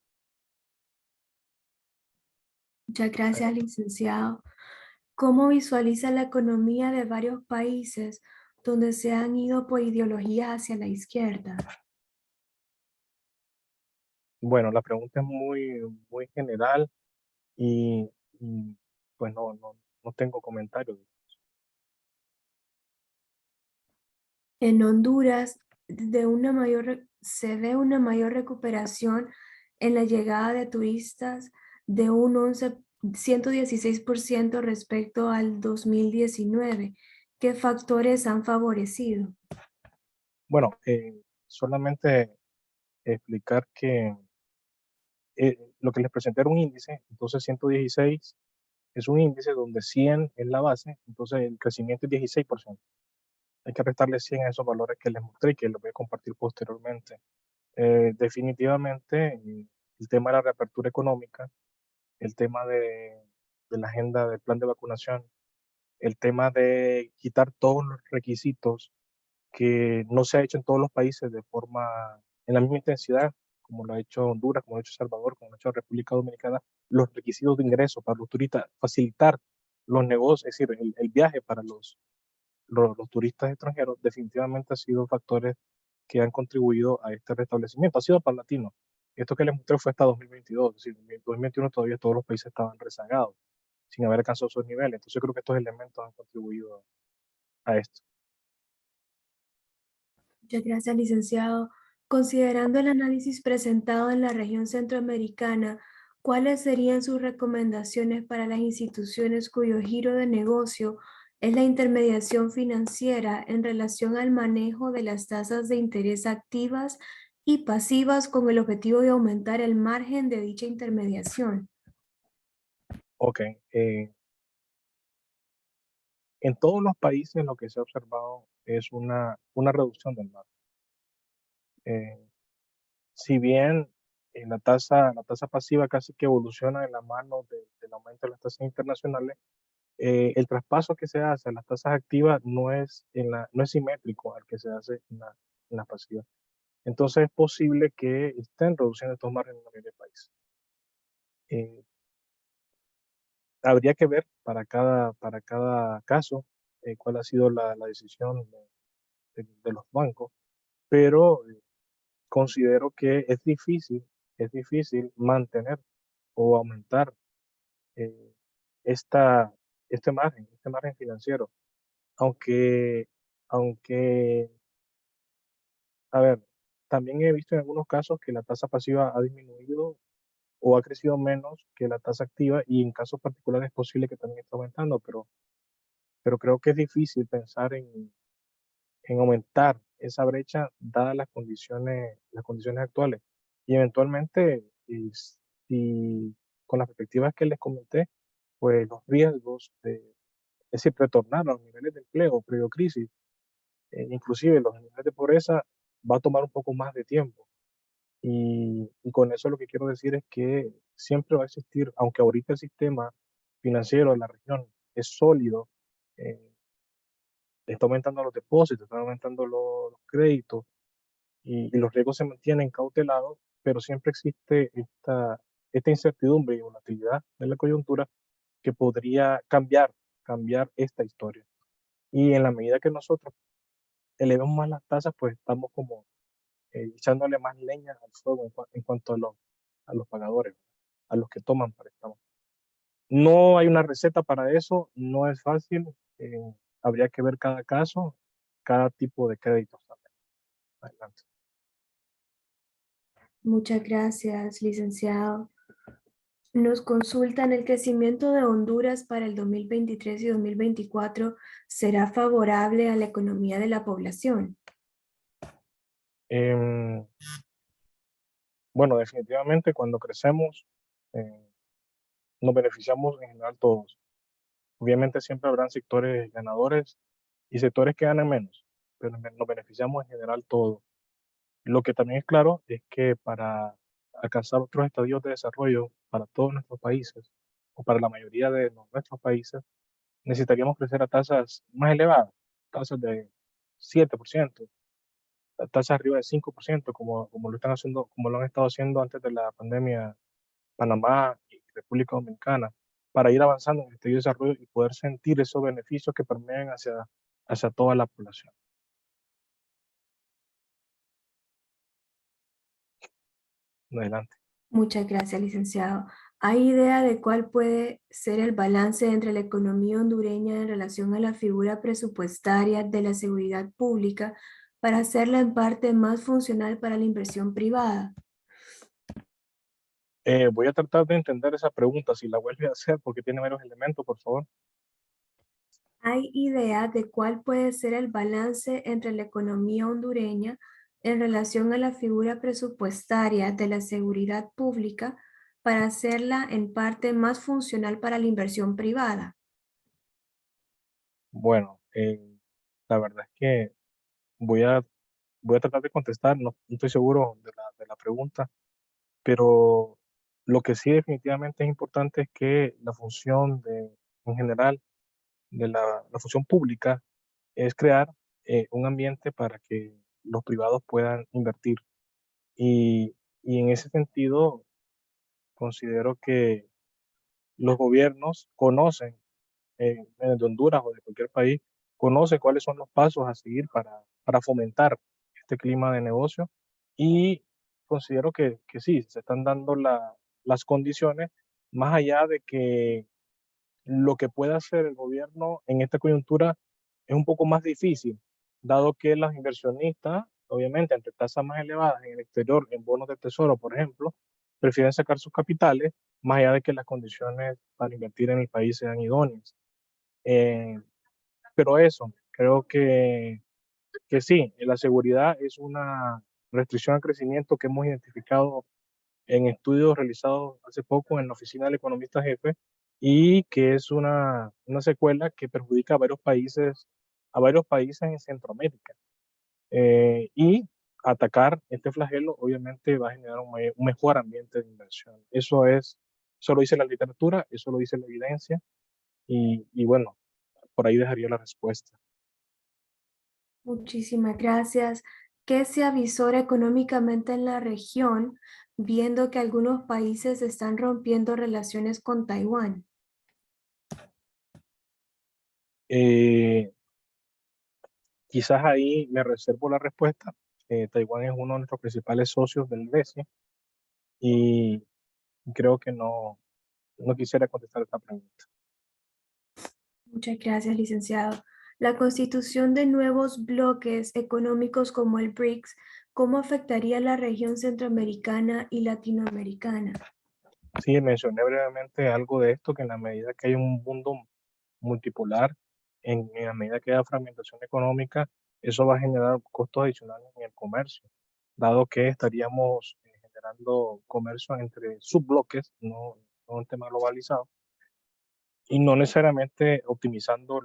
Muchas gracias, licenciado. ¿Cómo visualiza la economía de varios países donde se han ido por ideologías hacia la izquierda? Bueno, la pregunta es muy general y, pues no tengo comentarios. En Honduras, se ve una mayor recuperación en la llegada de turistas de un 116% respecto al 2019. ¿Qué factores han favorecido? Bueno, solamente explicar que lo que les presenté era un índice, entonces 116 es un índice donde 100 es la base, entonces el crecimiento es 16%. Hay que restarle 100 a esos valores que les mostré y que los voy a compartir posteriormente. Definitivamente, el tema de la reapertura económica, el tema de la agenda del plan de vacunación, el tema de quitar todos los requisitos que no se ha hecho en todos los países en la misma intensidad, como lo ha hecho Honduras, como lo ha hecho Salvador, como lo ha hecho República Dominicana, los requisitos de ingreso para los turistas, facilitar los negocios, es decir, el viaje para los turistas extranjeros, definitivamente ha sido factores que han contribuido a este restablecimiento. Ha sido paulatino. Esto que les mostré fue hasta 2022, es decir, en 2021 todavía todos los países estaban rezagados, sin haber alcanzado esos niveles. Entonces yo creo que estos elementos han contribuido a esto. Muchas gracias, licenciado. Considerando el análisis presentado en la región centroamericana, ¿cuáles serían sus recomendaciones para las instituciones cuyo giro de negocio es la intermediación financiera en relación al manejo de las tasas de interés activas y pasivas con el objetivo de aumentar el margen de dicha intermediación? Ok, en todos los países lo que se ha observado es una reducción del margen. Si bien la tasa pasiva casi que evoluciona de la mano del aumento de las tasas internacionales, el traspaso que se hace a las tasas activas no es simétrico al que se hace en la pasiva. Entonces es posible que estén reduciendo estos márgenes en la mayoría de países. Habría que ver para cada caso cuál ha sido la decisión de los bancos, pero considero que es difícil mantener o aumentar eh, esta, este margen financiero. Aunque, aunque, a ver, también he visto en algunos casos que la tasa pasiva ha disminuido o ha crecido menos que la tasa activa y en casos particulares es posible que también esté aumentando, pero creo que es difícil pensar en aumentar esa brecha dadas las condiciones actuales. Y eventualmente, si con las perspectivas que les comenté, pues los riesgos es decir, retornar a los niveles de empleo previo crisis, inclusive los niveles de pobreza, va a tomar un poco más de tiempo. Y con eso lo que quiero decir es que siempre va a existir, aunque ahorita el sistema financiero de la región es sólido, eh, está aumentando los depósitos, está aumentando los créditos y los riesgos se mantienen cautelados, pero siempre existe esta incertidumbre y volatilidad de la coyuntura que podría cambiar esta historia. Y en la medida que nosotros elevemos más las tasas, pues estamos como echándole más leña al fuego en cuanto a los pagadores, a los que toman préstamos. No hay una receta para eso, no es fácil, habría que ver cada caso, cada tipo de créditos también. Adelante. Muchas gracias, licenciado. Nos consultan el crecimiento de Honduras para el 2023 y 2024 será favorable a la economía de la población. Em, bueno, definitivamente cuando crecemos eh, nos beneficiamos en general todos. Obviamente siempre habrán sectores ganadores y sectores que ganan menos, pero nos beneficiamos en general todos. Lo que también es claro es que para alcanzar otros estadios de desarrollo para todos nuestros países, o para la mayoría de nuestros países, necesitaríamos crecer a tasas más elevadas, tasas de 7%, tasas arriba de 5%, como lo están haciendo, como lo han estado haciendo antes de la pandemia Panamá y República Dominicana, para ir avanzando en el estadio de desarrollo y poder sentir esos beneficios que permean hacia hacia toda la población. Adelante. Muchas gracias, licenciado. ¿Hay idea de cuál puede ser el balance entre la economía hondureña en relación a la figura presupuestaria de la seguridad pública para hacerla en parte más funcional para la inversión privada? Voy a tratar de entender esa pregunta, si la vuelve a hacer, porque tiene varios elementos, por favor. ¿Hay idea de cuál puede ser el balance entre la economía hondureña en relación a la figura presupuestaria de la seguridad pública para hacerla en parte más funcional para la inversión privada? Bueno, la verdad es que voy a, voy a tratar de contestar, no estoy seguro de la pregunta, pero lo que sí definitivamente es importante es que la función en general de la función pública es crear un ambiente para que los privados puedan invertir. Y en ese sentido, considero que los gobiernos conocen, de Honduras o de cualquier país, conocen cuáles son los pasos a seguir para fomentar este clima de negocio, y considero que sí, se están dando las condiciones, más allá de que lo que pueda hacer el gobierno en esta coyuntura es un poco más difícil, dado que los inversionistas, obviamente, ante tasas más elevadas en el exterior, en bonos de tesoro, por ejemplo, prefieren sacar sus capitales, más allá de que las condiciones para invertir en el país sean idóneas. Eh, pero eso, creo que sí, la seguridad es una restricción al crecimiento que hemos identificado en estudios realizados hace poco en la oficina del economista jefe, y que es una secuela que perjudica a varios países en Centroamérica. Y atacar este flagelo obviamente va a generar un mejor ambiente de inversión. Eso lo dice la literatura, eso lo dice la evidencia, y bueno, por ahí dejaría la respuesta. Muchísimas gracias. ¿Qué se avisora económicamente en la región, viendo que algunos países están rompiendo relaciones con Taiwán? Eh, Quizás ahí me reservo la respuesta. Taiwán es uno de nuestros principales socios del BESI, y creo que no quisiera contestar esta pregunta. Muchas gracias, licenciado. La constitución de nuevos bloques económicos como el BRICS, ¿cómo afectaría a la región centroamericana y latinoamericana? Sí, mencioné brevemente algo de esto, que en la medida que hay un mundo multipolar, en la medida que haya fragmentación económica, eso va a generar costos adicionales en el comercio, dado que estaríamos generando comercio entre subbloques, no un tema globalizado, y no necesariamente optimizando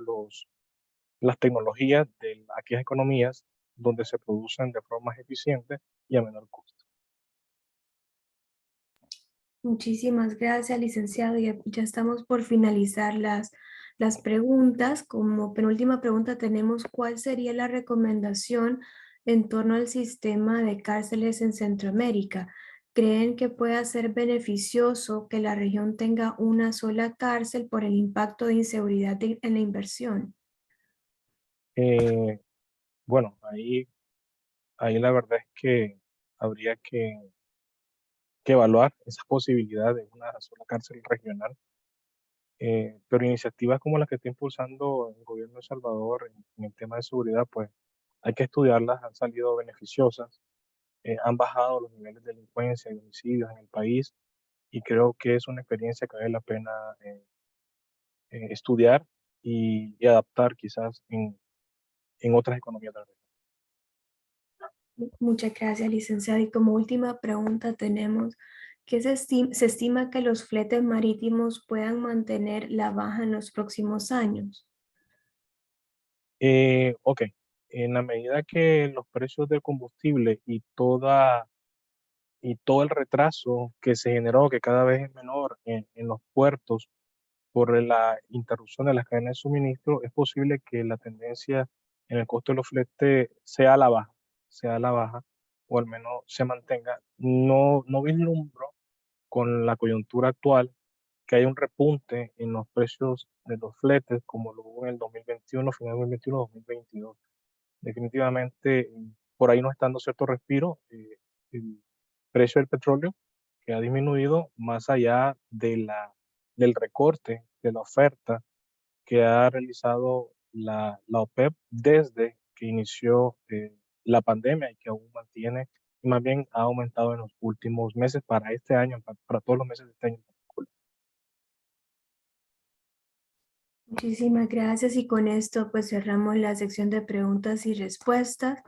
las tecnologías de aquellas economías donde se producen de forma más eficiente y a menor costo. Muchísimas gracias, licenciado. Ya estamos por finalizar las preguntas. Como penúltima pregunta tenemos, ¿cuál sería la recomendación en torno al sistema de cárceles en Centroamérica? ¿Creen que pueda ser beneficioso que la región tenga una sola cárcel por el impacto de inseguridad en la inversión? Eh, bueno, ahí la verdad es que habría que evaluar esa posibilidad de una sola cárcel regional, pero iniciativas como las que está impulsando el gobierno de El Salvador en el tema de seguridad, pues hay que estudiarlas, han salido beneficiosas, han bajado los niveles de delincuencia y homicidios en el país, y creo que es una experiencia que vale la pena estudiar y adaptar quizás en otras economías de la región. Muchas gracias, licenciado. Y como última pregunta tenemos, ¿qué se estima que los fletes marítimos puedan mantener la baja en los próximos años? Ok, en la medida que los precios del combustible y todo el retraso que se generó, que cada vez es menor en los puertos por la interrupción de las cadenas de suministro, es posible que la tendencia en el costo de los fletes sea a la baja, o al menos se mantenga. No vislumbro con la coyuntura actual que haya un repunte en los precios de los fletes como lo hubo en el 2021, final de 2021, 2022. Definitivamente, por ahí no está dando cierto respiro el precio del petróleo, que ha disminuido más allá del recorte de la oferta que ha realizado la OPEP desde que inició la pandemia y que aún mantiene, y más bien ha aumentado en los últimos meses para este año, para todos los meses de este año en particular. Muchísimas gracias y con esto pues cerramos la sección de preguntas y respuestas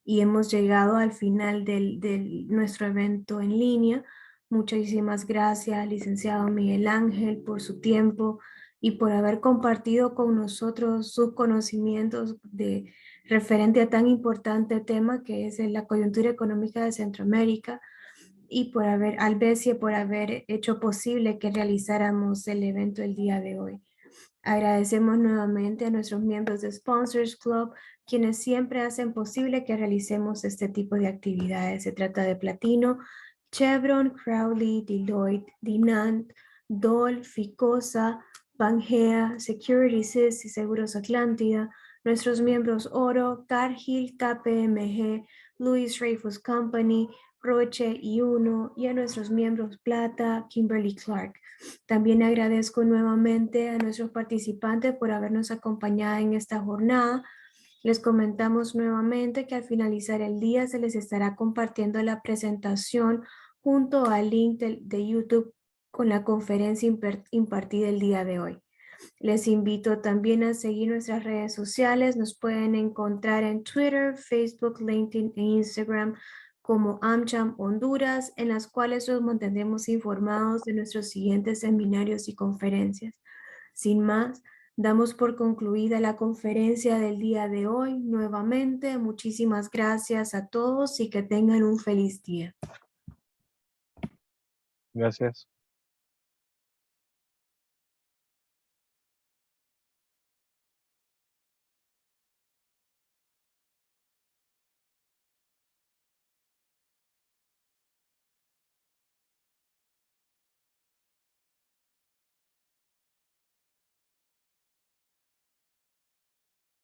y hemos llegado al final de nuestro evento en línea. Muchísimas gracias, licenciado Miguel Ángel, por su tiempo y por haber compartido con nosotros sus conocimientos de referente a tan importante tema que es la coyuntura económica de Centroamérica y por haber, Albesia, por haber hecho posible que realizáramos el evento el día de hoy. Agradecemos nuevamente a nuestros miembros de Sponsors Club, quienes siempre hacen posible que realicemos este tipo de actividades. Se trata de Platino, Chevron, Crowley, Deloitte, Dinant, Dole, Ficosa, Pangea, Securities y Seguros Atlántida, nuestros miembros Oro, Cargill, KPMG, Louis Dreyfus Company, Roche y Uno, y a nuestros miembros Plata, Kimberly Clark. También agradezco nuevamente a nuestros participantes por habernos acompañado en esta jornada. Les comentamos nuevamente que al finalizar el día se les estará compartiendo la presentación junto al link de YouTube con la conferencia impartida el día de hoy. Les invito también a seguir nuestras redes sociales. Nos pueden encontrar en Twitter, Facebook, LinkedIn e Instagram como AmCham Honduras, en las cuales los mantendremos informados de nuestros siguientes seminarios y conferencias. Sin más, damos por concluida la conferencia del día de hoy. Nuevamente, muchísimas gracias a todos y que tengan un feliz día. Gracias.